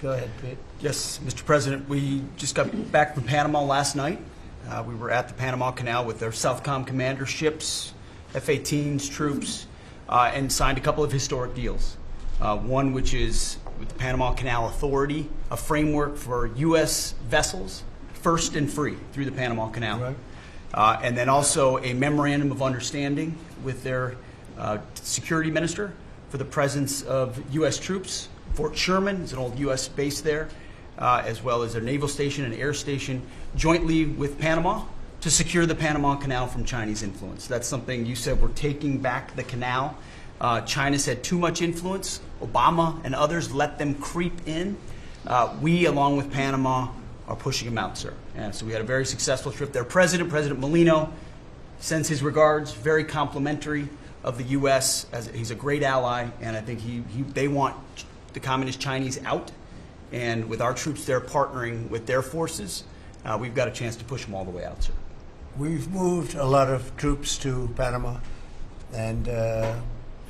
Go ahead, Pete. Yes, Mr. President, we just got back from Panama last night. We were at the Panama Canal with their Southcom commander ships, F-18s, troops, and signed a couple of historic deals. One which is with the Panama Canal Authority, a framework for U.S. vessels, first and free through the Panama Canal. Right. And then also a memorandum of understanding with their security minister for the presence of U.S. troops. Fort Sherman is an old U.S. base there, as well as their naval station and air station, jointly with Panama to secure the Panama Canal from Chinese influence. That's something you said, we're taking back the canal. China's had too much influence. Obama and others let them creep in. We, along with Panama, are pushing them out, sir. And so we had a very successful trip there. President Molino sends his regards, very complimentary of the U.S. as he's a great ally, and I think they want the Communist Chinese out, and with our troops there partnering with their forces, we've got a chance to push them all the way out, sir. We've moved a lot of troops to Panama and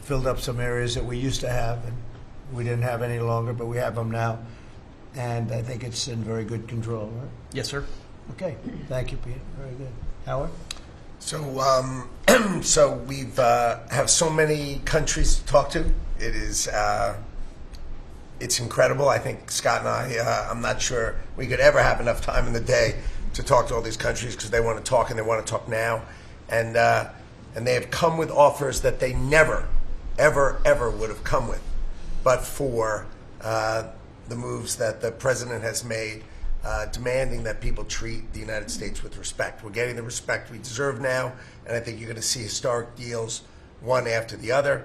filled up some areas that we used to have, and we didn't have any longer, but we have them now, and I think it's in very good control, right? Yes, sir. Okay, thank you, Pete. Very good. Howard? So, so we've have so many countries to talk to. It is it's incredible. I think Scott and I, I'm not sure we could ever have enough time in the day to talk to all these countries because they want to talk and they want to talk now, and they have come with offers that they never, ever would have come with, but for the moves that the president has made. Demanding that people treat the United States with respect. We're getting the respect we deserve now, and I think you're going to see historic deals one after the other.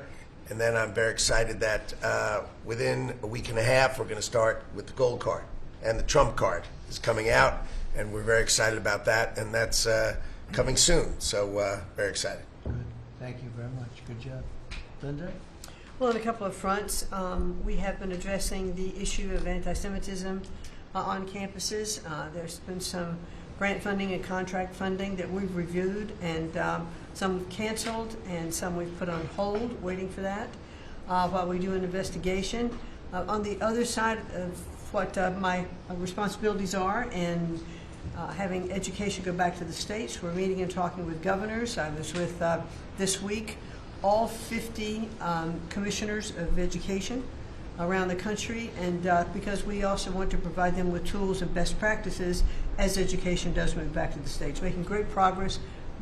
And then I'm very excited that within a week and a half, we're going to start with the gold card. And the Trump card is coming out, and we're very excited about that, and that's coming soon. So very excited. Good. Thank you very much. Good job. Linda? Well, on a couple of fronts, we have been addressing the issue of anti-Semitism on campuses. There's been some grant funding and contract funding that we've reviewed, and some canceled and some we've put on hold, waiting for that, while we do an investigation. On the other side of what my responsibilities are, and having education go back to the states, we're meeting and talking with governors. I was with, this week, all 50 commissioners of education around the country, and because we also want to provide them with tools and best practices as education does move back to the states. Making great progress,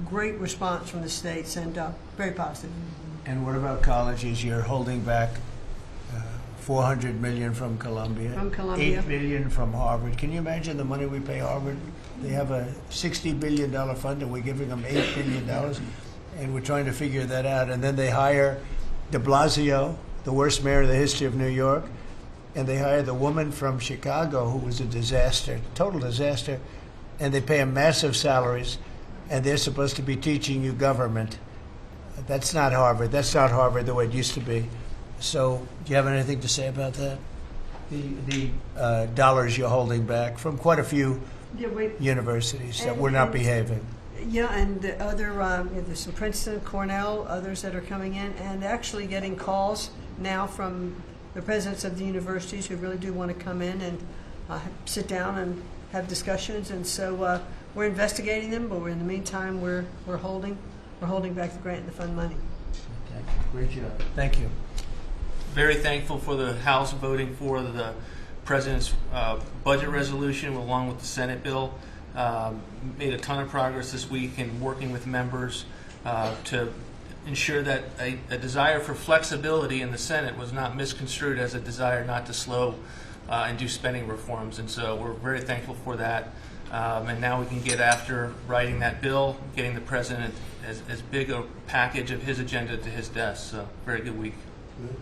great response from the states, and very positive. And what about colleges? You're holding back $400 million from Columbia, $8 billion from Harvard. Can you imagine the money we pay Harvard? They have a $60 billion fund, and we're giving them $8 billion, and we're trying to figure that out. And then they hire de Blasio, the worst mayor in the history of New York, and they hired the woman from Chicago who was a disaster, total disaster, and they pay them massive salaries, and they're supposed to be teaching you government. That's not Harvard. That's not Harvard the way it used to be. So do you have anything to say about that? The dollars you're holding back from quite a few universities that were not behaving. Yeah, and the other, there's some Princeton, Cornell, others that are coming in, and actually getting calls now from the presidents of the universities who really do want to come in and sit down and have discussions. And so we're investigating them, but in the meantime, we're holding back the grant and the fund money. Thank you. Great job. Thank you. Very thankful for the House voting for the president's budget resolution along with the Senate bill. Made a ton of progress this week in working with members to ensure that a desire for flexibility in the Senate was not misconstrued as a desire not to slow and do spending reforms. And so we're very thankful for that. And now we can get after writing that bill, getting the president as big a package of his agenda to his desk. So very good week. Good.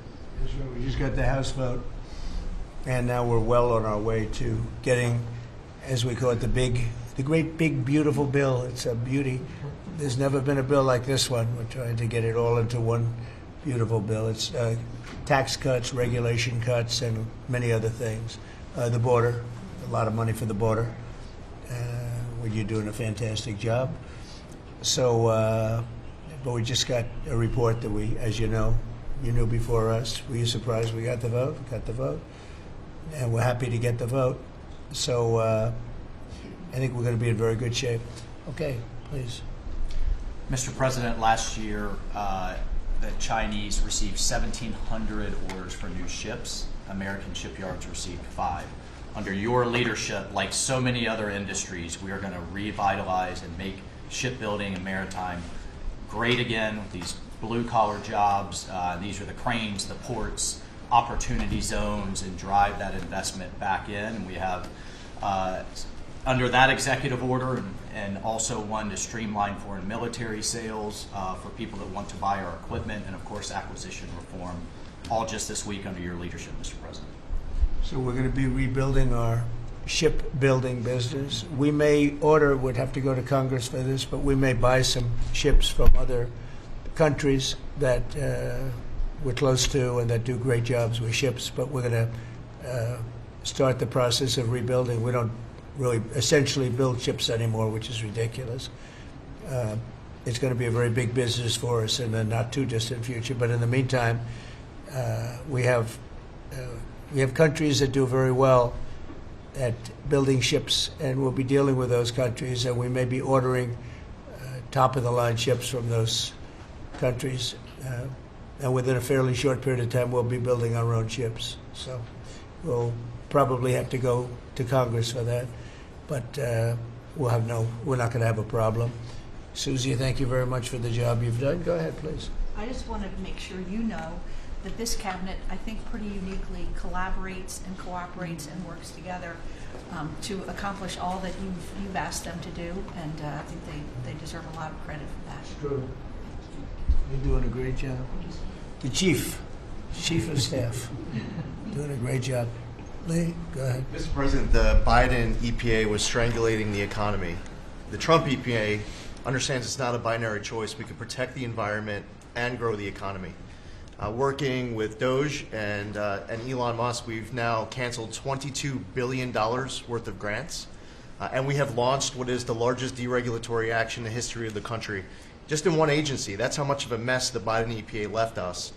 We just got the House vote, and now we're well on our way to getting, as we call it, the great big beautiful bill. It's a beauty. There's never been a bill like this one. We're trying to get it all into one beautiful bill. It's tax cuts, regulation cuts, and many other things. The border, a lot of money for the border. You're doing a fantastic job. So, but we just got a report that we, as you know, you knew before us. Were you surprised we got the vote? Got the vote. and we're happy to get the vote. So I think we're going to be in very good shape. Okay, please. Mr. President, last year the Chinese received 1,700 orders for new ships. American shipyards received 5. Under your leadership, like so many other industries, we are going to revitalize and make shipbuilding and maritime great again with these blue-collar jobs. These are the cranes, the ports, opportunity zones, and drive that investment back in. And we have, under that executive order, and also one to streamline foreign military sales for people that want to buy our equipment, and of course acquisition reform, all just this week under your leadership, Mr. President. So we're going to be rebuilding our shipbuilding business. We may order, would have to go to Congress for this, but we may buy some ships from other countries that we're close to and that do great jobs with ships, but we're going to start the process of rebuilding. We don't really essentially build ships anymore, which is ridiculous. It's going to be a very big business for us in the not too distant future, but in the meantime, we have countries that do very well at building ships, and we'll be dealing with those countries, and we may be ordering top-of-the-line ships from those countries. And within a fairly short period of time, we'll be building our own ships. So we'll probably have to go to Congress for that, but we're not going to have a problem. Susie, thank you very much for the job you've done. Go ahead, please. I just wanted to make sure you know that this cabinet, I think, pretty uniquely collaborates and cooperates and works together to accomplish all that you've asked them to do, and I think they deserve a lot of credit for that. It's true. You're doing a great job. The chief of staff, doing a great job. Lee, go ahead. Mr. President, the Biden EPA was strangulating the economy. The Trump EPA understands it's not a binary choice. We can protect the environment and grow the economy. Working with Doge and Elon Musk, we've now canceled $22 billion worth of grants, and we have launched what is the largest deregulatory action in the history of the country, just in one agency. That's how much of a mess the Biden EPA left us.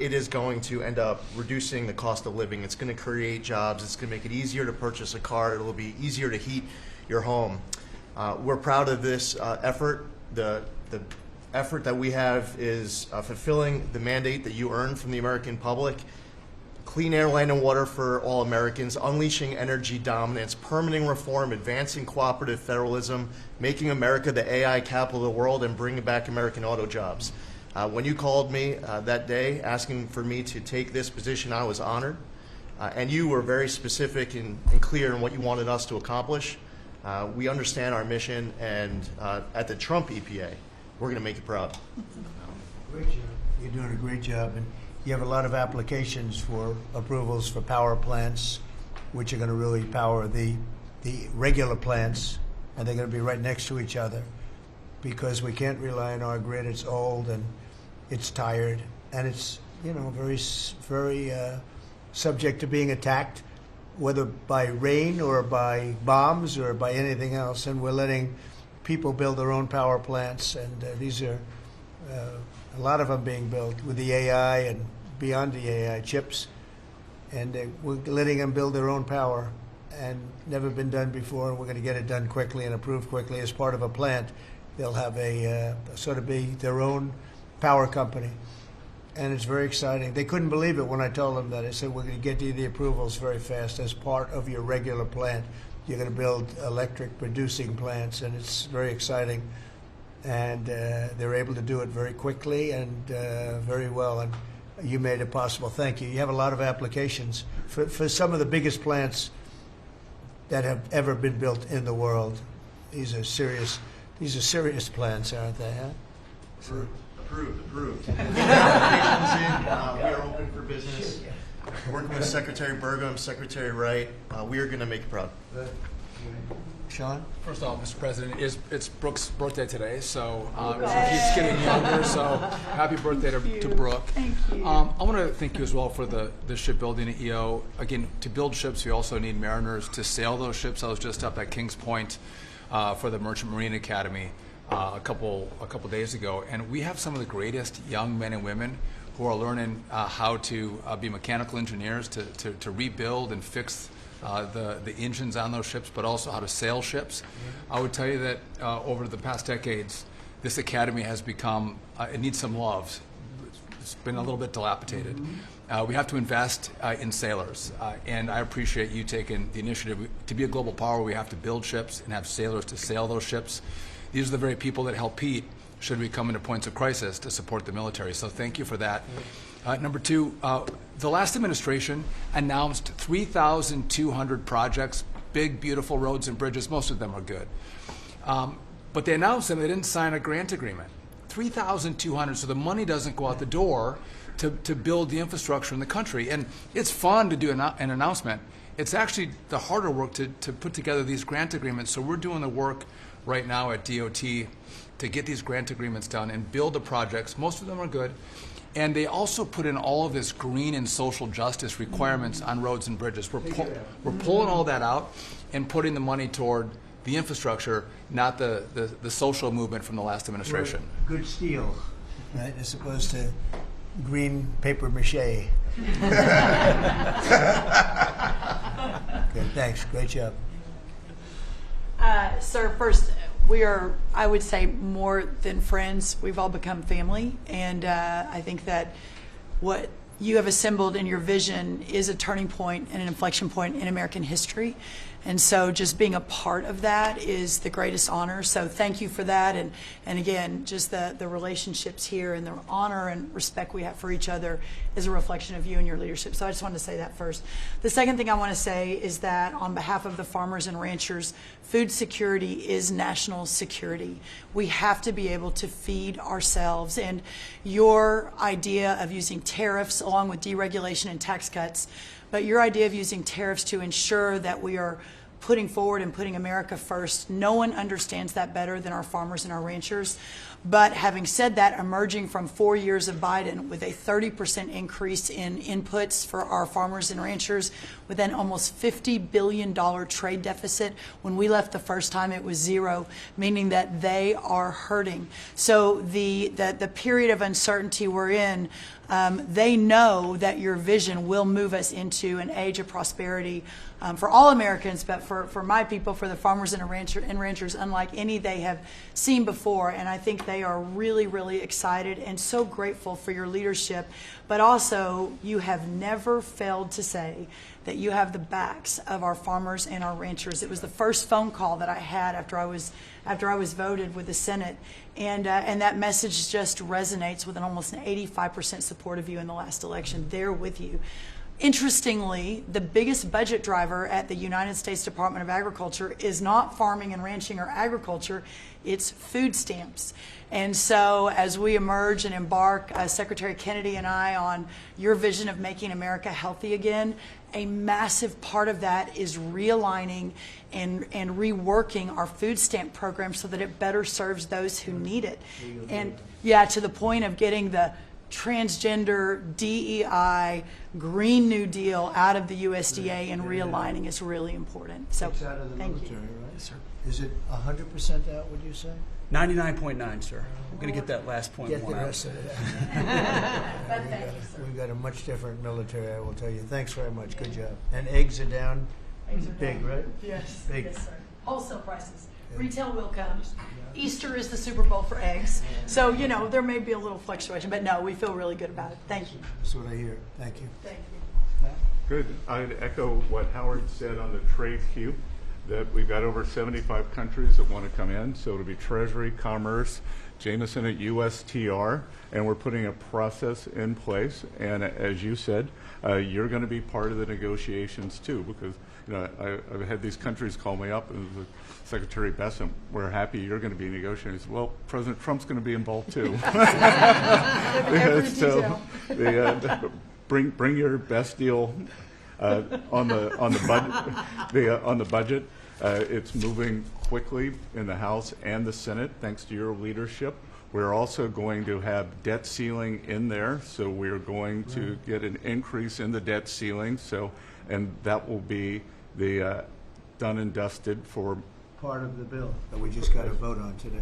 It is going to end up reducing the cost of living. It's going to create jobs. It's going to make it easier to purchase a car. It will be easier to heat your home. We're proud of this effort. The effort that we have is fulfilling the mandate that you earned from the American public. Clean air, land, and water for all Americans, unleashing energy dominance, permitting reform, advancing cooperative federalism, making America the AI capital of the world, and bringing back American auto jobs. When you called me that day asking for me to take this position, I was honored. And you were very specific and clear in what you wanted us to accomplish. We understand our mission, and at the Trump EPA, we're going to make you proud. Great job. You're doing a great job. And you have a lot of applications for approvals for power plants, which are going to really power the regular plants, and they're going to be right next to each other because we can't rely on our grid. It's old and it's tired, and it's very subject to being attacked, whether by rain or by bombs or by anything else. And we're letting people build their own power plants, and these are a lot of them being built with the AI and beyond the AI chips, and we're letting them build their own power, and never been done before. We're going to get it done quickly and approved quickly as part of a plant. They'll have a sort of be their own power company, and it's very exciting. They couldn't believe it when I told them that. I said, we're going to get you the approvals very fast as part of your regular plant. You're going to build electric producing plants, and it's very exciting. And they're able to do it very quickly and very well. And you made it possible. Thank you. You have a lot of applications for some of the biggest plants that have ever been built in the world. These are serious plants, aren't they? Huh? Approved. We are open for business. Working with Secretary Burgum, Secretary Wright, we are going to make you proud. Sean? First off, Mr. President, it's Brooke's birthday today, so she keeps getting younger, so happy birthday to Brooke. Thank you. I want to thank you as well for the shipbuilding at EO. Again, to build ships, we also need mariners to sail those ships. I was just up at Kings Point for the Merchant Marine Academy a couple days ago, and we have some of the greatest young men and women who are learning how to be mechanical engineers to rebuild and fix the engines on those ships, but also how to sail ships. I would tell you that over the past decades, this academy has become, it needs some love. It's been a little bit dilapidated. We have to invest in sailors, and I appreciate you taking the initiative. To be a global power, we have to build ships and have sailors to sail those ships. These are the very people that help Pete should we come into points of crisis to support the military. So thank you for that. Number two, the last administration announced 3,200 projects, big, beautiful roads and bridges. Most of them are good. But they announced them, they didn't sign a grant agreement. 3,200, so the money doesn't go out the door to build the infrastructure in the country. And it's fun to do an announcement. It's actually the harder work to put together these grant agreements. So we're doing the work right now at DOT to get these grant agreements done and build the projects. Most of them are good. And they also put in all of this green and social justice requirements on roads and bridges. We're pulling all that out and putting the money toward the infrastructure, not the social movement from the last administration. Good steel, right, as opposed to green paper mache. Good, thanks. Great job. Sir, first, we are, I would say, more than friends. We've all become family, and I think that what you have assembled in your vision is a turning point and an inflection point in American history. And so just being a part of that is the greatest honor. So thank you for that. And again, just the relationships here and the honor and respect we have for each other is a reflection of you and your leadership. So I just wanted to say that first. The second thing I want to say is that on behalf of the farmers and ranchers, food security is national security. We have to be able to feed ourselves. And your idea of using tariffs along with deregulation and tax cuts, but your idea of using tariffs to ensure that we are putting forward and putting America first, no one understands that better than our farmers and our ranchers. But having said that, emerging from 4 years of Biden with a 30% increase in inputs for our farmers and ranchers, with an almost $50 billion trade deficit. When we left the first time, it was zero, meaning that they are hurting. So the period of uncertainty we're in, they know that your vision will move us into an age of prosperity for all Americans, but for my people, for the farmers and ranchers, unlike any they have seen before. And I think they are really, really excited and so grateful for your leadership. But also, you have never failed to say that you have the backs of our farmers and our ranchers. It was the first phone call that I had after I was voted with the Senate, and that message just resonates with almost an 85% support of you in the last election. They're with you. Interestingly, the biggest budget driver at the United States Department of Agriculture is not farming and ranching or agriculture, it's food stamps. And so as we emerge and embark, Secretary Kennedy and I, on your vision of making America healthy again, a massive part of that is realigning and reworking our food stamp program so that it better serves those who need it. And yeah, to the point of getting the transgender, DEI, Green New Deal out of the USDA and realigning is really important. So it's out of the thank military, you. right? Yes, sir. Is it 100% out, would you say? 99.9, sir. I'm going to get that last point Get the one out. rest of it. But thank you, sir. We've got a much different military, I will tell you. Thanks very much. Good job. And eggs are down. Eggs are Big, down. right? Yes, Big. yes, sir. Wholesale prices. Retail will come. Easter is the Super Bowl for eggs. So, you know, there may be a little fluctuation, but no, we feel really good about it. Thank you. That's what I hear. Thank you. Thank you. Good. I'd echo what Howard said on the trade queue, that we've got over 75 countries that want to come in. So it'll be Treasury, Commerce, Jameson at USTR, and we're putting a process in place. And as you said, you're going to be part of the negotiations too, because I've had these countries call me up and Secretary Bessent, we're happy you're going to be negotiating. I said, well, President Trump's going to be involved too. So bring your best deal on the budget. It's moving quickly in the House and the Senate, thanks to your leadership. We're also going to have debt ceiling in there, so we're going to get an increase in the debt ceiling. So, and that will be the done and dusted for Part of the bill that we just got to vote on today.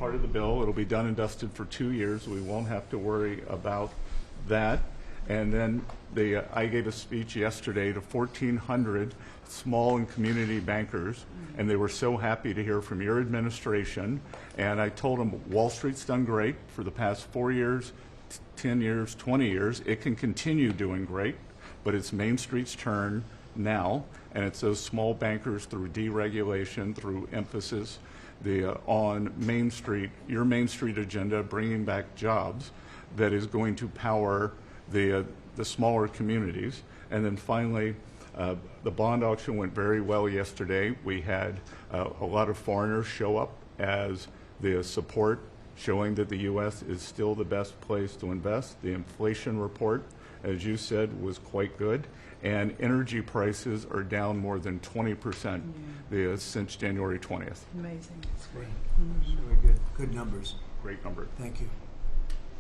part of the bill. It'll be done and dusted for 2 years. We won't have to worry about that. And then I gave a speech yesterday to 1,400 small and community bankers, and they were so happy to hear from your administration. And I told them Wall Street's done great for the past 4 years, 10 years, 20 years. It can continue doing great, but it's Main Street's turn now, and it's those small bankers through deregulation, through emphasis on Main Street, your Main Street agenda, bringing back jobs, that is going to power the smaller communities. And then finally, the bond auction went very well yesterday. We had a lot of foreigners show up as the support, showing that the U.S. is still the best place to invest. The inflation report, as you said, was quite good. And energy prices are down more than 20% since January 20th. Amazing. That's great. Very good. Good numbers. Great number. Thank you.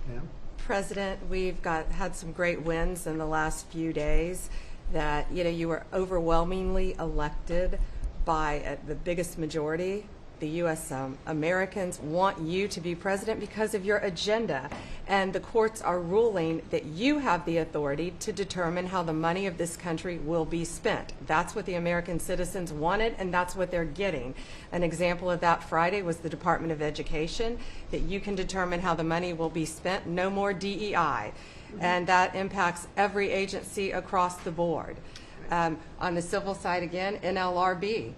Pam? President, we've had some great wins in the last few days. That you were overwhelmingly elected by the biggest majority. The U.S. Americans want you to be president because of your agenda, and the courts are ruling that you have the authority to determine how the money of this country will be spent. That's what the American citizens wanted, and that's what they're getting. An example of that Friday was the Department of Education, that you can determine how the money will be spent. No more DEI. And that impacts every agency across the board. On the civil side, again, NLRB.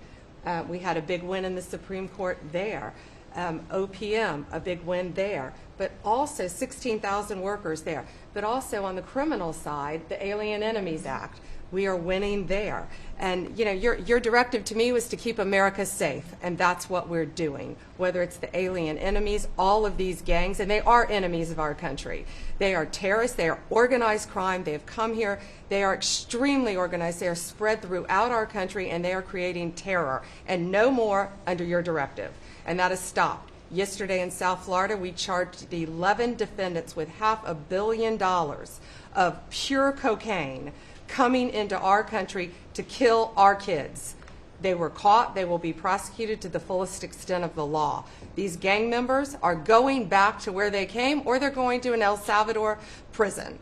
We had a big win in the Supreme Court there. OPM, a big win there. But also 16,000 workers there. But also on the criminal side, the Alien Enemies Act. We are winning there. And your directive to me was to keep America safe, and that's what we're doing. Whether it's the alien enemies, all of these gangs, and they are enemies of our country. They are terrorists, they are organized crime, they have come here, they are extremely organized, they are spread throughout our country, and they are creating terror. And no more under your directive. And that is stopped. Yesterday in South Florida, we charged the 11 defendants with $500 million of pure cocaine coming into our country to kill our kids. They were caught. They will be prosecuted to the fullest extent of the law. These gang members are going back to where they came, or they're going to an El Salvador prison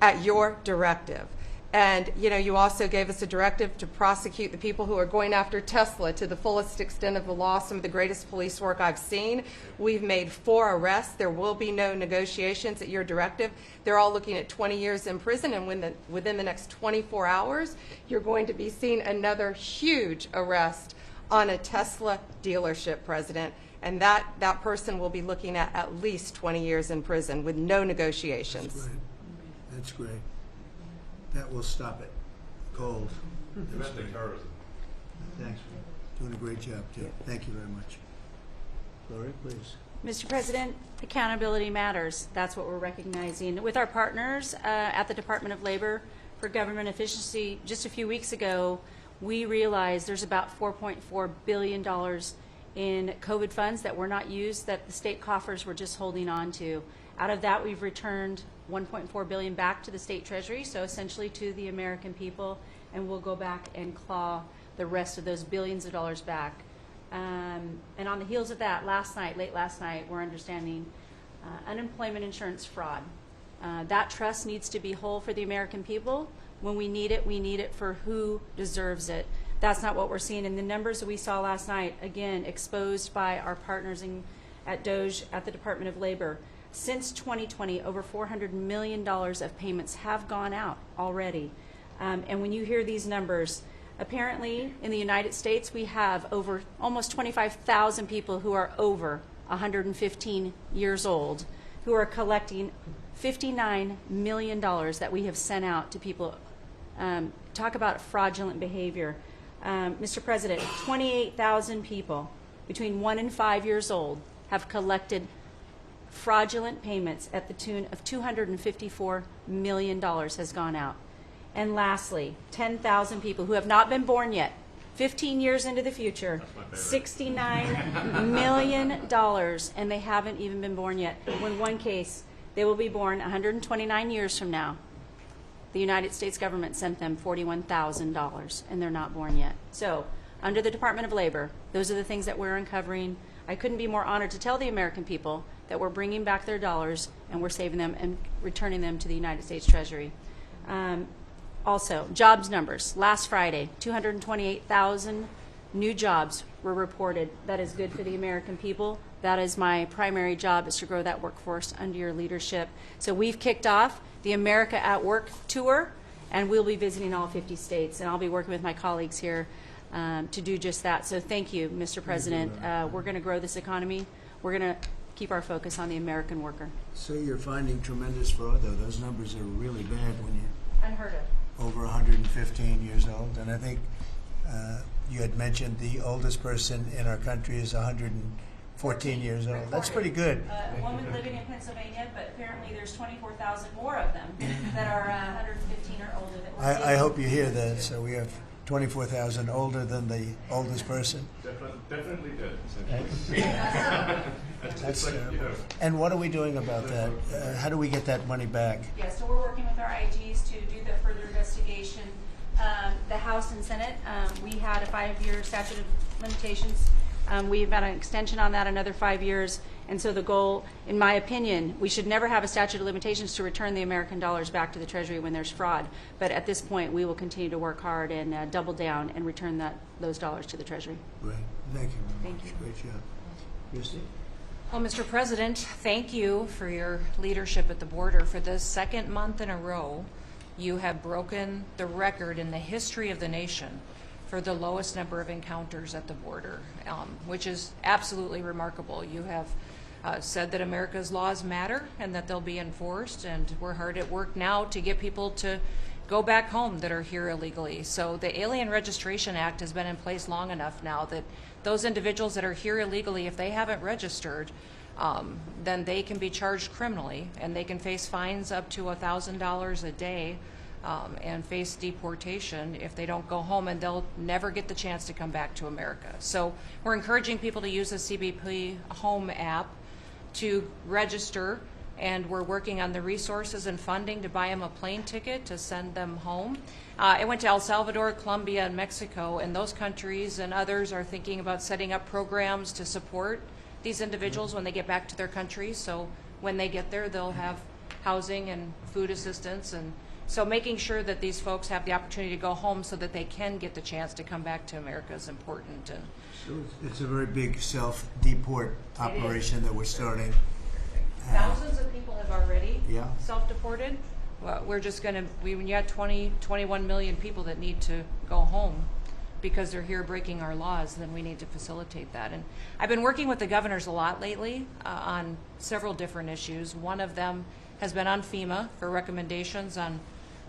at your directive. And you also gave us a directive to prosecute the people who are going after Tesla to the fullest extent of the law, some of the greatest police work I've seen. We've made 4 arrests. There will be no negotiations at your directive. They're all looking at 20 years in prison, and within the next 24 hours, you're going to be seeing another huge arrest on a Tesla dealership, President. And that person will be looking at least 20 years in prison with no negotiations. That's great. That's great. That will stop it. Cold. Domestic terrorism. Thanks. Doing a great job, too. Thank you very much. Gloria, please. Mr. President, accountability matters. That's what we're recognizing. With our partners at the Department of Labor for Government Efficiency, just a few weeks ago, we realized there's about $4.4 billion in COVID funds that were not used, that the state coffers were just holding on to. Out of that, we've returned $1.4 billion back to the state treasury, so essentially to the American people, and we'll go back and claw the rest of those billions of dollars back. And on the heels of that, late last night, we're understanding unemployment insurance fraud. That trust needs to be whole for the American people. When we need it for who deserves it. That's not what we're seeing. And the numbers that we saw last night, again, exposed by our partners at DOJ, at the Department of Labor. Since 2020, over $400 million of payments have gone out already. And when you hear these numbers, apparently in the United States, we have over almost 25,000 people who are over 115 years old who are collecting $59 million that we have sent out to people. Talk about fraudulent behavior. Mr. President, 28,000 people between 1 and 5 years old have collected fraudulent payments at the tune of $254 million has gone out. And lastly, 10,000 people who have not been born yet, 15 years into the future, $69 million, and they haven't even been born yet. In one case, they will be born 129 years from now. The United States government sent them $41,000, and they're not born yet. So, under the Department of Labor, those are the things that we're uncovering. I couldn't be more honored to tell the American people that we're bringing back their dollars and we're saving them and returning them to the United States Treasury. Also, jobs numbers. Last Friday, 228,000 new jobs were reported. That is good for the American people. That is my primary job, is to grow that workforce under your leadership. So we've kicked off the America at Work tour, and we'll be visiting all 50 states, and I'll be working with my colleagues here to do just that. So thank you, Mr. President. We're going to grow this economy. We're going to keep our focus on the American worker. So you're finding tremendous fraud, though. Those numbers are really bad when you're Unheard of. over 115 years old. And I think you had mentioned the oldest person in our country is 114 years old. That's pretty good. A woman living in Pennsylvania, but apparently there's 24,000 more of them that are 115 or older. That I hope you hear that. So we have 24,000 older than the oldest person. Definitely dead. That's terrible. And what are we doing about that? How do we get that money back? Yeah, so we're working with our IGs to do the further investigation. The House and Senate, we had a 5-year statute of limitations. We've had an extension on that, another 5 years. And so the goal, in my opinion, we should never have a statute of limitations to return the American dollars back to the Treasury when there's fraud. But at this point, we will continue to work hard and double down and return those dollars to the Treasury. Right. Thank you very Thank much. you. Great job. Christy? Well, Mr. President, thank you for your leadership at the border. For the second month in a row, you have broken the record in the history of the nation for the lowest number of encounters at the border, which is absolutely remarkable. You have said that America's laws matter and that they'll be enforced, and we're hard at work now to get people to go back home that are here illegally. So the Alien Registration Act has been in place long enough now that those individuals that are here illegally, if they haven't registered, then they can be charged criminally, and they can face fines up to $1,000 a day and face deportation if they don't go home, and they'll never get the chance to come back to America. So we're encouraging people to use the CBP Home app to register, and we're working on the resources and funding to buy them a plane ticket to send them home. I went to El Salvador, Colombia, and Mexico, and those countries and others are thinking about setting up programs to support these individuals when they get back to their countries. So when they get there, they'll have housing and food assistance, and so making sure that these folks have the opportunity to go home so that they can get the chance to come back to America is important. And So it's a very big self-deport operation that we're starting. thousands of people have already Yeah. self-deported. Well, we're just going to, when you have 21 million people that need to go home because they're here breaking our laws, then we need to facilitate that. And I've been working with the governors a lot lately on several different issues. One of them has been on FEMA for recommendations on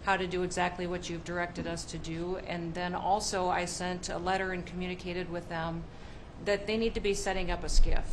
how to do exactly what you've directed us to do. And then also I sent a letter and communicated with them that they need to be setting up a SCIF.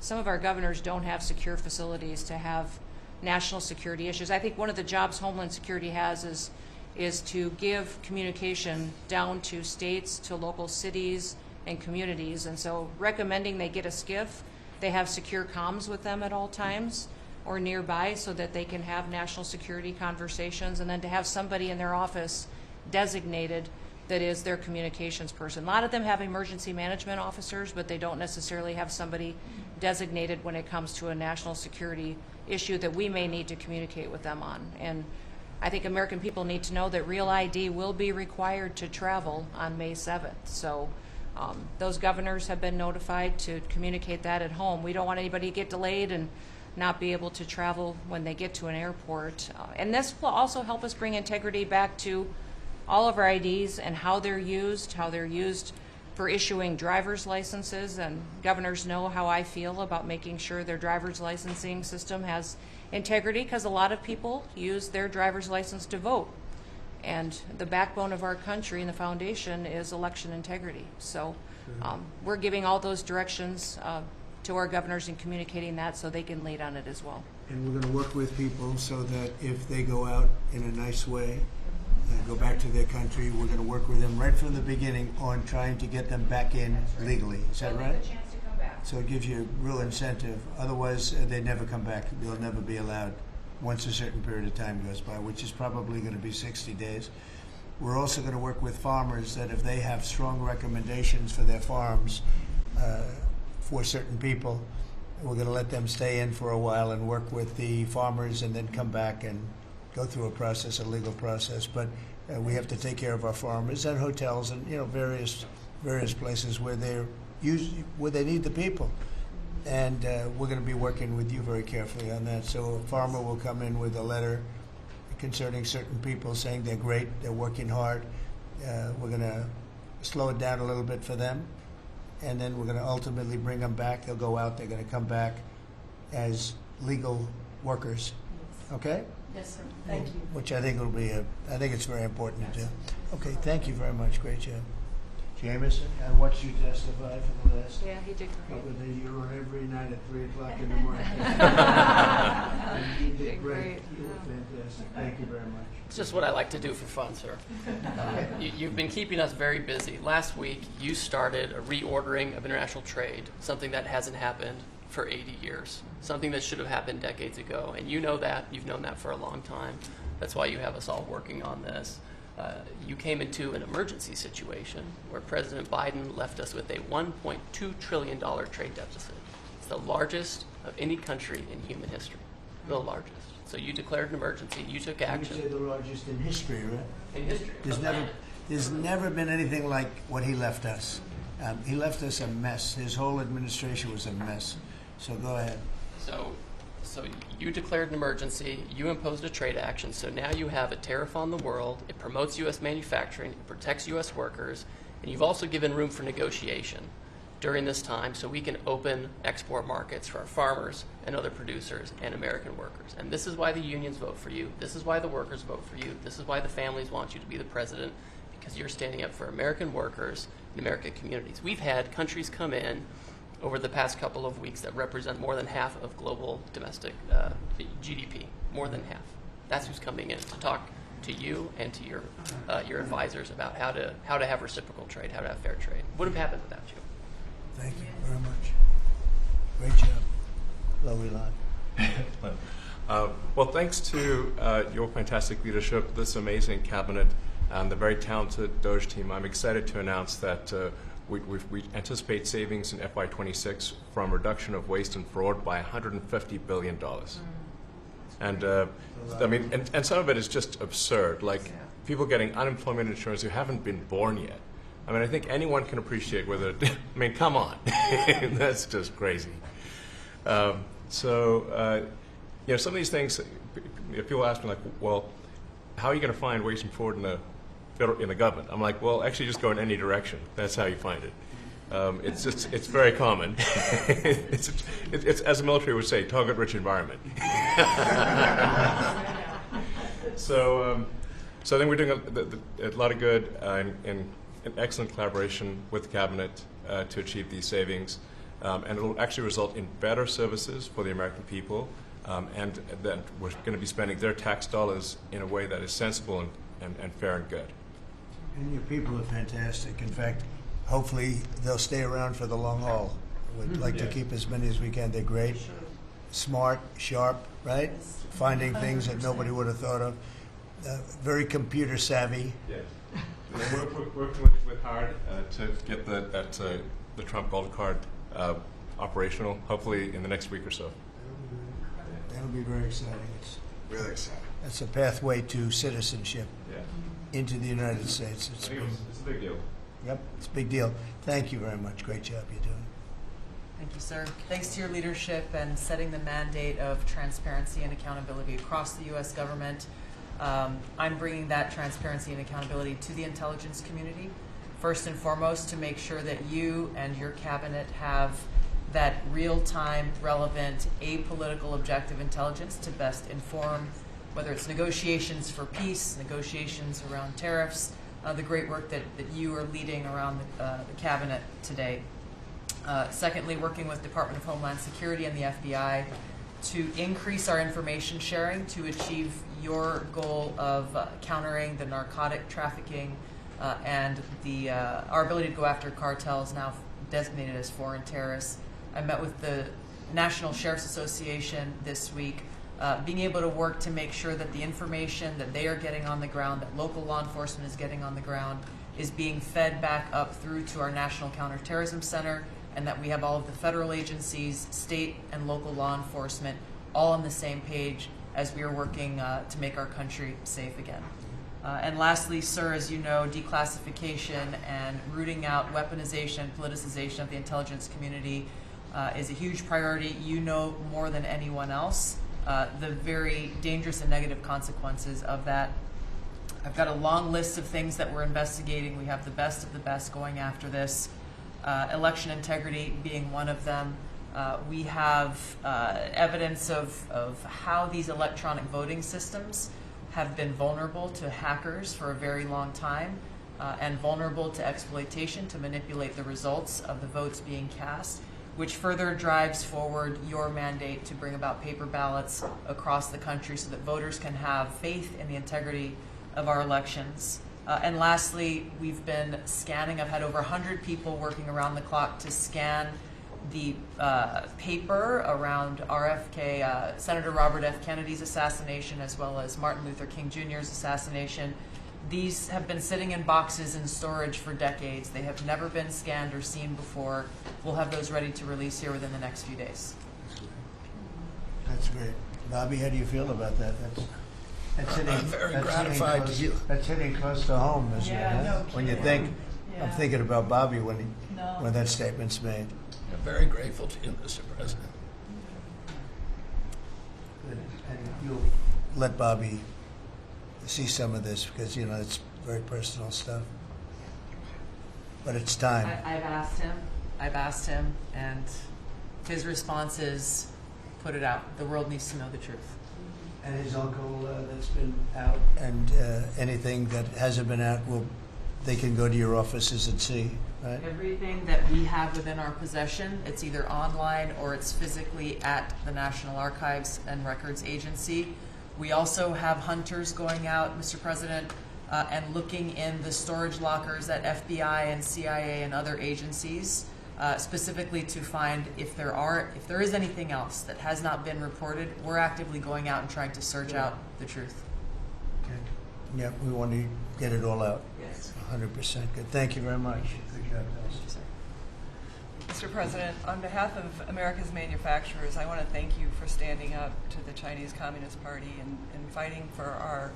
Some of our governors don't have secure facilities to have national security issues. I think one of the jobs Homeland Security has is to give communication down to states, to local cities and communities. And so recommending they get a SCIF, they have secure comms with them at all times or nearby so that they can have national security conversations, and then to have somebody in their office designated that is their communications person. A lot of them have emergency management officers, but they don't necessarily have somebody designated when it comes to a national security issue that we may need to communicate with them on. And I think American people need to know that Real ID will be required to travel on May 7th. So those governors have been notified to communicate that at home. We don't want anybody to get delayed and not be able to travel when they get to an airport. And this will also help us bring integrity back to all of our IDs and how they're used for issuing driver's licenses. And governors know how I feel about making sure their driver's licensing system has integrity, because a lot of people use their driver's license to vote. And the backbone of our country and the foundation is election integrity. So we're giving all those directions to our governors and communicating that so they can lead on it as well. And we're going to work with people so that if they go out in a nice way, go back to their country, we're going to work with them right from the beginning on trying to get them back in legally. Is that right? A chance to come back. So it gives you a real incentive. Otherwise, they never come back. They'll never be allowed once a certain period of time goes by, which is probably going to be 60 days. We're also going to work with farmers that if they have strong recommendations for their farms for certain people, We're going to let them stay in for a while and work with the farmers and then come back and go through a process, a legal process. But we have to take care of our farmers and hotels and, various places where where they need the people. And we're going to be working with you very carefully on that. So a farmer will come in with a letter concerning certain people saying they're great, they're working hard. We're going to slow it down a little bit for them. And then we're going to ultimately bring them back. They'll go out, they're going to come back as legal workers. Okay? Yes, sir. Thank you. Which I think will be I think it's very important. Okay, thank you very much. Great job. Jameson, I watched you testify for the last Yeah, he did great. couple of days. You were on every night at 3 o'clock in the morning. And you did great. You were fantastic. Thank you very much. It's just what I like to do for fun, sir. You've been keeping us very busy. Last week, you started a reordering of international trade, something that hasn't happened for 80 years, something that should have happened decades ago. And you know that. You've known that for a long time. That's why you have us all working on this. You came into an emergency situation where President Biden left us with a $1.2 trillion trade deficit. It's the largest of any country in human history, the largest. So you declared an emergency. You took action. You say the largest in history, right? In history. There's never been anything like what he left us. He left us a mess. His whole administration was a mess. So go ahead. So you declared an emergency, you imposed a trade action, so now you have a tariff on the world, it promotes U.S. manufacturing, it protects U.S. workers, and you've also given room for negotiation during this time so we can open export markets for our farmers and other producers and American workers. And this is why the unions vote for you, this is why the workers vote for you, this is why the families want you to be the president, because you're standing up for American workers and American communities. We've had countries come in over the past couple of weeks that represent more than half of global domestic GDP, more than half. That's who's coming in to talk to you and to your advisors about how to have reciprocal trade, how to have fair trade. Would have happened without you. Thank you very much. Great job. Lovely line. Well, thanks to your fantastic leadership, this amazing cabinet, and the very talented DOGE team, I'm excited to announce that we anticipate savings in FY26 from reduction of waste and fraud by $150 billion. And I mean, and some of it is just absurd, like people getting unemployment insurance who haven't been born yet. I mean, I think anyone can appreciate whether, I mean, come on, that's just crazy. Some of these things, people ask me like, well, how are you going to find waste and fraud in the government? I'm like, well, actually just go in any direction. That's how you find it. It's very common. it's as the military would say, target-rich environment. So I think we're doing a lot of good in excellent collaboration with the cabinet to achieve these savings. And it will actually result in better services for the American people, and that we're going to be spending their tax dollars in a way that is sensible and fair and good. And your people are fantastic. In fact, hopefully they'll stay around for the long haul. We'd like to keep as many as we can. They're great, smart, sharp, right? Finding things that nobody would have thought of. Very computer savvy. Yes. We're working with Howard to get the Trump Gold Card operational, hopefully in the next week or so. That'll be very exciting. It's really exciting. It's a pathway to citizenship. Yeah. Into the United States. It's a big deal. Yep, it's a big deal. Thank you very much. Great job you're doing. Thank you, sir. Thanks to your leadership and setting the mandate of transparency and accountability across the U.S. government. I'm bringing that transparency and accountability to the intelligence community, first and foremost, to make sure that you and your cabinet have that real-time, relevant, apolitical, objective intelligence to best inform whether it's negotiations for peace, negotiations around tariffs, the great work that you are leading around the cabinet today. Secondly, working with Department of Homeland Security and the FBI to increase our information sharing to achieve your goal of countering the narcotic trafficking and our ability to go after cartels now designated as foreign terrorists. I met with the National Sheriff's Association this week, being able to work to make sure that the information that they are getting on the ground, that local law enforcement is getting on the ground, is being fed back up through to our National Counterterrorism Center and that we have all of the federal agencies, state and local law enforcement all on the same page as we are working to make our country safe again. And lastly, sir, as you know, declassification and rooting out weaponization, politicization of the intelligence community is a huge priority. You know more than anyone else the very dangerous and negative consequences of that. I've got a long list of things that we're investigating. We have the best of the best going after this, election integrity being one of them. We have evidence of how these electronic voting systems have been vulnerable to hackers for a very long time and vulnerable to exploitation to manipulate the results of the votes being cast, which further drives forward your mandate to bring about paper ballots across the country so that voters can have faith in the integrity of our elections. And lastly, we've been scanning. I've had over 100 people working around the clock to scan the paper around RFK, Senator Robert F. Kennedy's assassination, as well as Martin Luther King Jr.'s assassination. These have been sitting in boxes in storage for decades. They have never been scanned or seen before. We'll have those ready to release here within the next few days. That's great. Bobby, how do you feel about that? That's hitting, I'm very gratified to you. That's hitting close to home, isn't it? no When you kidding. think, Yeah. I'm thinking about Bobby when that statement's made. I'm very grateful to you, Mr. President. And you'll let Bobby see some of this because, you know, it's very personal stuff. But it's time. I've asked him, and his response is, put it out. The world needs to know the truth. And his uncle that's been out, and anything that hasn't been out, they can go to your offices and see, right? Everything that we have within our possession, it's either online or it's physically at the National Archives and Records Agency. We also have hunters going out, Mr. President, and looking in the storage lockers at FBI and CIA and other agencies, specifically to find if there is anything else that has not been reported. We're actively going out and trying to search out the truth. Okay. Yeah, we want to get it all out. Yes. 100% good. Thank you very much. Good job, guys. Mr. President, on behalf of America's manufacturers, I want to thank you for standing up to the Chinese Communist Party and fighting for our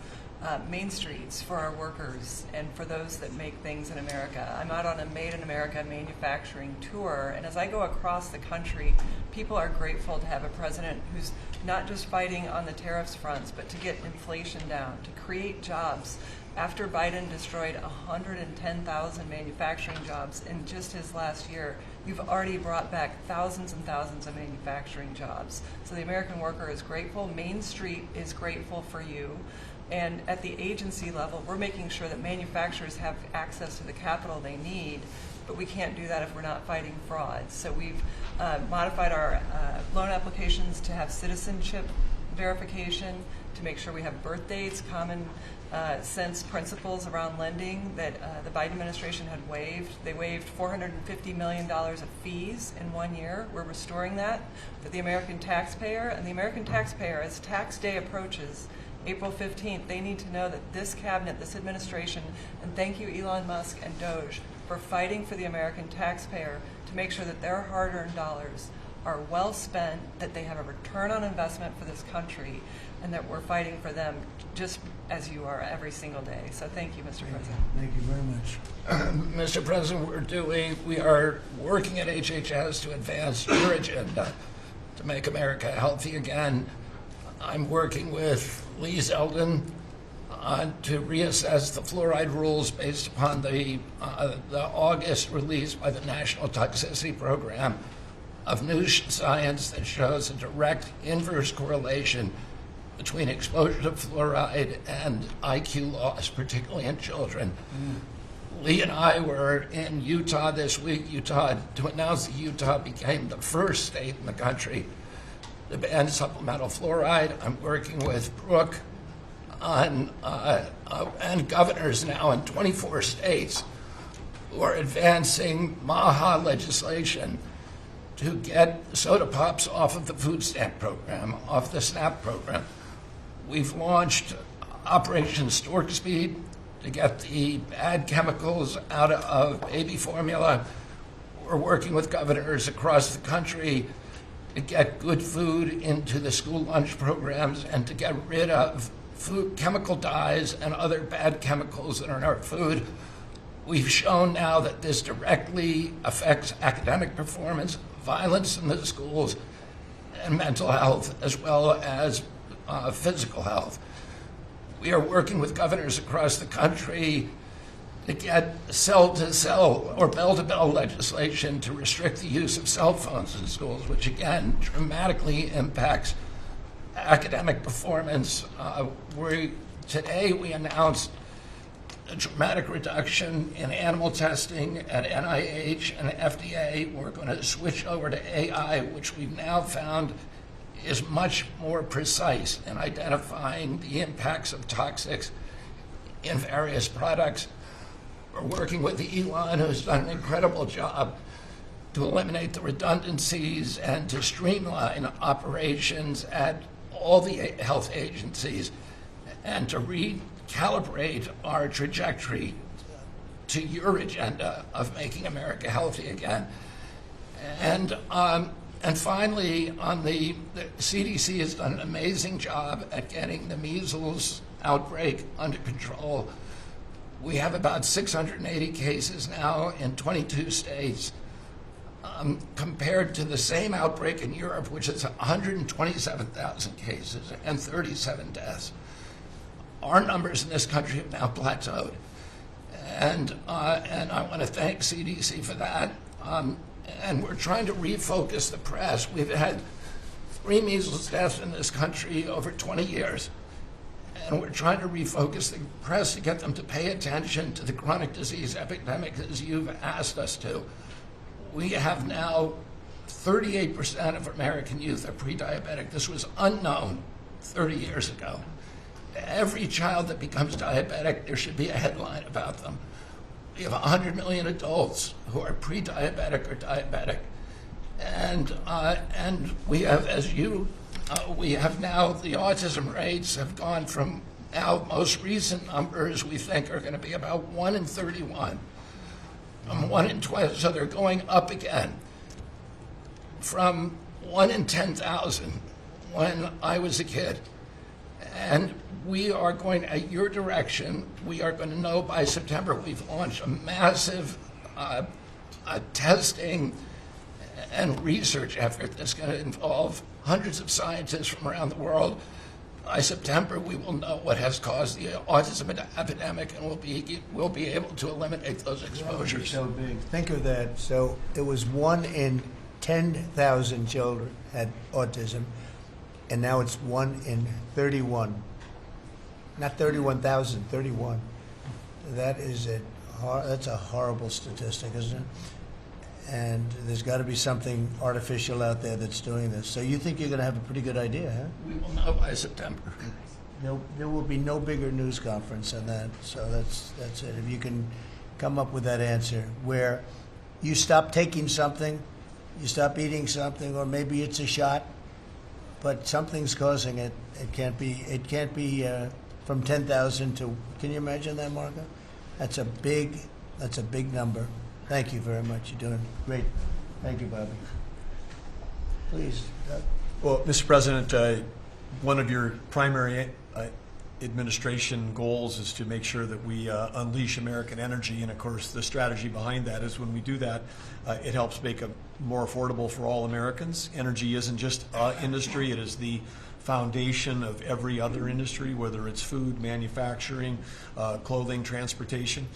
main streets, for our workers, and for those that make things in America. I'm out on a Made in America manufacturing tour, and as I go across the country, people are grateful to have a president who's not just fighting on the tariffs fronts, but to get inflation down, to create jobs. After Biden destroyed 110,000 manufacturing jobs in just his last year, you've already brought back thousands and thousands of manufacturing jobs. So the American worker is grateful. Main Street is grateful for you. And at the agency level, we're making sure that manufacturers have access to the capital they need, but we can't do that if we're not fighting fraud. So we've modified our loan applications to have citizenship verification, to make sure we have birth dates, common sense principles around lending that the Biden administration had waived. They waived $450 million of fees in 1 year. We're restoring that for the American taxpayer. And the American taxpayer, as tax day approaches, April 15th, they need to know that this cabinet, this administration, and thank you Elon Musk and Doge for fighting for the American taxpayer to make sure that their hard-earned dollars are well spent, that they have a return on investment for this country, and that we're fighting for them just as you are every single day. So thank you, Mr. President. Thank you very much. Mr. President, we are working at HHS to advance your agenda to make America healthy again. I'm working with Lee Zeldin to reassess the fluoride rules based upon the August release by the National Toxicity Program of new science that shows a direct inverse correlation between exposure to fluoride and IQ loss, particularly in children. Lee and I were in Utah this week, to announce that Utah became the first state in the country to ban supplemental fluoride. I'm working with Brooke on, and governors now in 24 states who are advancing MAHA legislation to get soda pops off of the food stamp program, off the SNAP program. We've launched Operation Stork Speed to get the bad chemicals out of baby formula. We're We're working with governors across the country to get good food into the school lunch programs and to get rid of food, chemical dyes and other bad chemicals that are in our food. We've shown now that this directly affects academic performance, violence in the schools, and mental health, as well as physical health. We are working with governors across the country to get cell-to-cell or bell-to-bell legislation to restrict the use of cell phones in schools, which again dramatically impacts academic performance. Today we announced a dramatic reduction in animal testing at NIH and FDA. We're going to switch over to AI, which we've now found is much more precise in identifying the impacts of toxics in various products. We're working with Elon, who's done an incredible job to eliminate the redundancies and to streamline operations at all the health agencies and to recalibrate our trajectory to your agenda of making America healthy again. And finally, the CDC has done an amazing job at getting the measles outbreak under control. We have about 680 cases now in 22 states, compared to the same outbreak in Europe, which is 127,000 cases and 37 deaths. Our numbers in this country have now plateaued. And I want to thank CDC for that. And we're trying to refocus the press. We've had 3 measles deaths in this country over 20 years. And we're trying to refocus the press to get them to pay attention to the chronic disease epidemic as you've asked us to. We have now 38% of American youth are pre-diabetic. This was unknown 30 years ago. Every child that becomes diabetic, there should be a headline about them. We have 100 million adults who are pre-diabetic or diabetic. And we have, we have now, the autism rates have gone from now most recent numbers we think are going to be about 1 in 31. 1 in 20, so they're going up again from 1 in 10,000 when I was a kid. And we are going, at your direction, we are going to know by September. We've launched a massive testing and research effort that's going to involve hundreds of scientists from around the world. By September, we will know what has caused the autism epidemic, and we'll be able to eliminate those exposures. So big. Think of that. So it was 1 in 10,000 children had autism, and now it's 1 in 31. Not 31,000, 31. That's a horrible statistic, isn't it? And there's got to be something artificial out there that's doing this. So you think you're going to have a pretty good idea, huh? We will know by September. There will be no bigger news conference than that. So that's it. If you can come up with that answer where you stop taking something, you stop eating something, or maybe it's a shot, but something's causing it. It can't be from 10,000 to. Can you imagine that, Marco? That's a big number. Thank you very much. You're doing great. Thank you, Bobby. Please, Doug. Well, Mr. President, one of your primary administration goals is to make sure that we unleash American energy, and of course the strategy behind that is when we do that, it helps make it more affordable for all Americans. Energy isn't just industry, it is the foundation of every other industry, whether it's food, manufacturing, clothing, transportation.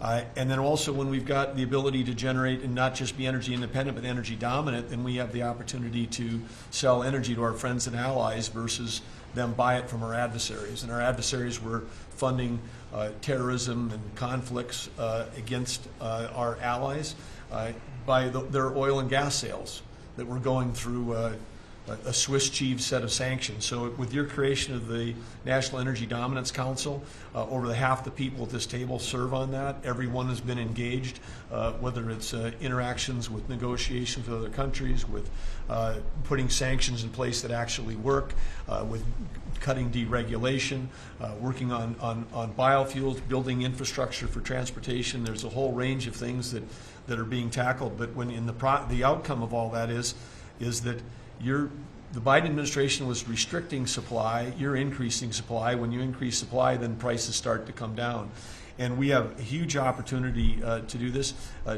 And then also when we've got the ability to generate and not just be energy independent but energy dominant, then we have the opportunity to sell energy to our friends and allies versus them buy it from our adversaries. And our adversaries were funding terrorism and conflicts against our allies by their oil and gas sales that were going through a Swiss cheese set of sanctions. So with your creation of the National Energy Dominance Council, over half the people at this table serve on that. Everyone has been engaged, whether it's interactions with negotiations with other countries, with putting sanctions in place that actually work, with cutting deregulation, working on biofuels, building infrastructure for transportation. There's a whole range of things that are being tackled. But when in the outcome of all that is that the Biden administration was restricting supply, you're increasing supply. When you increase supply, then prices start to come down. And we have a huge opportunity to do this.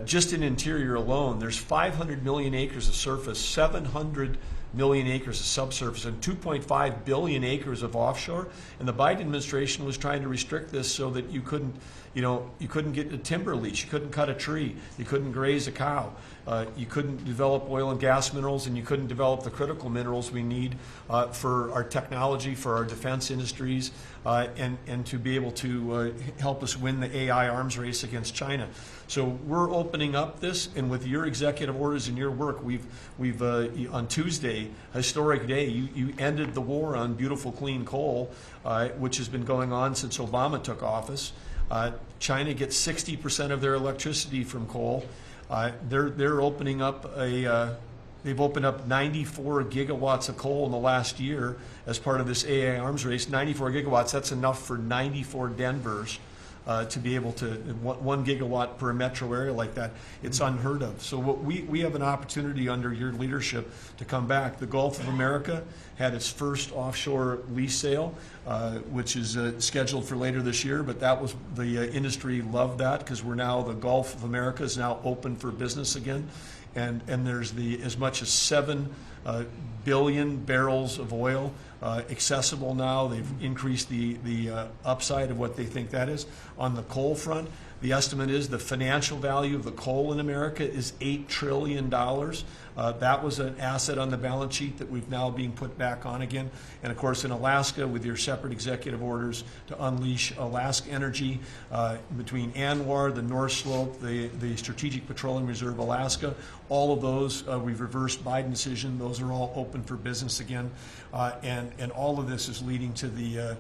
Just in interior alone, there's 500 million acres of surface, 700 million acres of subsurface, and 2.5 billion acres of offshore. And the Biden administration was trying to restrict this so that you couldn't get a timber lease, you couldn't cut a tree, you couldn't graze a cow, you couldn't develop oil and gas minerals, and you couldn't develop the critical minerals we need for our technology, for our defense industries, and to be able to help us win the AI arms race against China. So we're opening up this, and with your executive orders and your work, we've on Tuesday, historic day, you ended the war on beautiful clean coal, which has been going on since Obama took office. China gets 60% of their electricity from coal. They're opening up they've opened up 94 gigawatts of coal in the last year as part of this AI arms race. 94 gigawatts, that's enough for 94 Denvers to be able to, 1 gigawatt per metro area like that. It's unheard of. So we have an opportunity under your leadership to come back. The Gulf of America had its first offshore lease sale, which is scheduled for later this year, but that was, the industry loved that because the Gulf of America is now open for business again. And there's as much as 7 billion barrels of oil accessible now. They've increased the upside of what they think that is. On the coal front, the estimate is the financial value of the coal in America is $8 trillion. That was an asset on the balance sheet that we've now being put back on again. And of course in Alaska, with your separate executive orders to unleash Alaska energy between ANWR, the North Slope, the Strategic Petroleum Reserve Alaska, all of those, we've reversed Biden decision. Those are all open for business again. And all of this is leading to the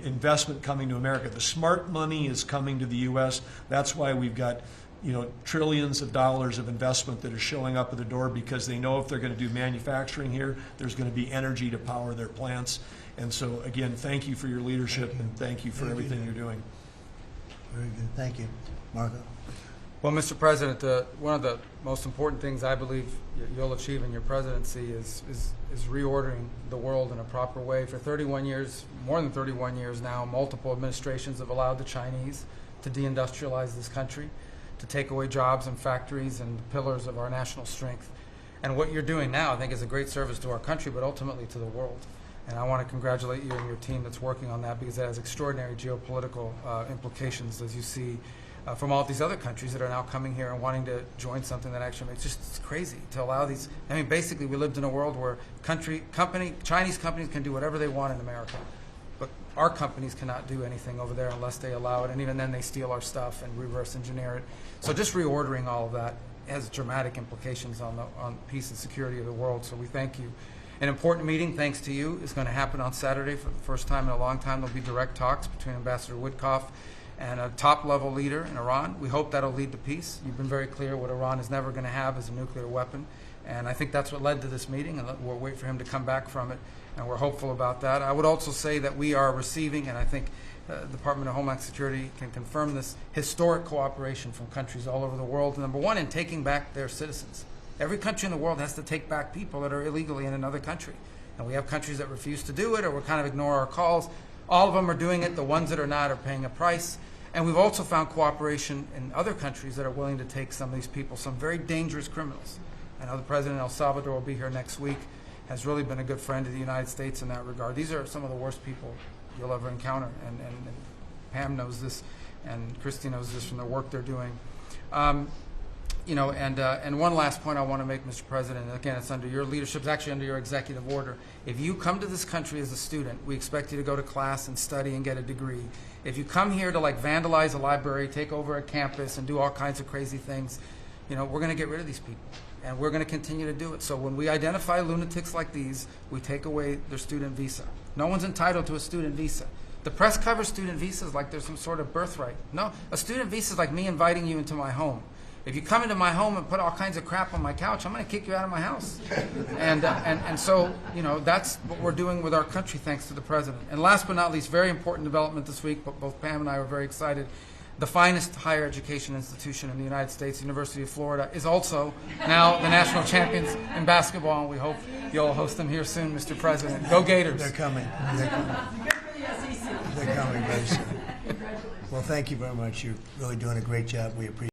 investment coming to America. The smart money is coming to the U.S. That's why we've got trillions of dollars of investment that are showing up at the door, because they know if they're going to do manufacturing here, there's going to be energy to power their plants. And so, again, thank you for your leadership and thank you for everything you're doing. Very good. Thank you. Marco. Well, Mr. President, one of the most important things I believe you'll achieve in your presidency is reordering the world in a proper way. For 31 years, more than 31 years now, multiple administrations have allowed the Chinese to deindustrialize this country, to take away jobs and factories and pillars of our national strength. And what you're doing now, I think, is a great service to our country, but ultimately to the world. And I want to congratulate you and your team that's working on that, because it has extraordinary geopolitical implications, as you see from all these other countries that are now coming here and wanting to join something that actually makes it's crazy to allow these. I mean, basically, we lived in a world where Chinese companies can do whatever they want in America, but our companies cannot do anything over there unless they allow it, and even then they steal our stuff and reverse engineer it. So just reordering all of that has dramatic implications on peace and security of the world, so we thank you. An important meeting, thanks to you, is going to happen on Saturday for the first time in a long time. There'll be direct talks between Ambassador Witkoff and a top-level leader in Iran. We hope that'll lead to peace. You've been very clear what Iran is never going to have is a nuclear weapon, and I think that's what led to this meeting, and we'll wait for him to come back from it, and we're hopeful about that. I would also say that we are receiving, and I think the Department of Homeland Security can confirm this, historic cooperation from countries all over the world. Number one, in taking back their citizens. Every country in the world has to take back people that are illegally in another country, and we have countries that refuse to do it or will kind of ignore our calls. All of them are doing it. The ones that are not are paying a price. And we've also found cooperation in other countries that are willing to take some of these people, some very dangerous criminals. I know the President of El Salvador will be here next week, has really been a good friend of the United States in that regard. These are some of the worst people you'll ever encounter, and Pam knows this, and Christy knows this from the work they're doing. And one last point I want to make, Mr. President, and again, it's under your leadership, it's actually under your executive order. If you come to this country as a student, we expect you to go to class and study and get a degree. If you come here to vandalize a library, take over a campus, and do all kinds of crazy things, we're going to get rid of these people. and we're going to continue to do it. So when we identify lunatics like these, we take away their student visa. No one's entitled to a student visa. The press covers student visas like there's some sort of birthright. No, a student visa is like me inviting you into my home. If you come into my home and put all kinds of crap on my couch, I'm going to kick you out of my house. And so, you know, that's what we're doing with our country, thanks to the president. And last but not least, very important development this week, but both Pam and I were very excited. The finest higher education institution in the United States, University of Florida, is also now the national champions in basketball, and we hope you'll host them here soon, Mr. President. Go Gators. They're coming. They're coming. They're coming very soon. Well, thank you very much. You're really doing a great job. We appreciate it.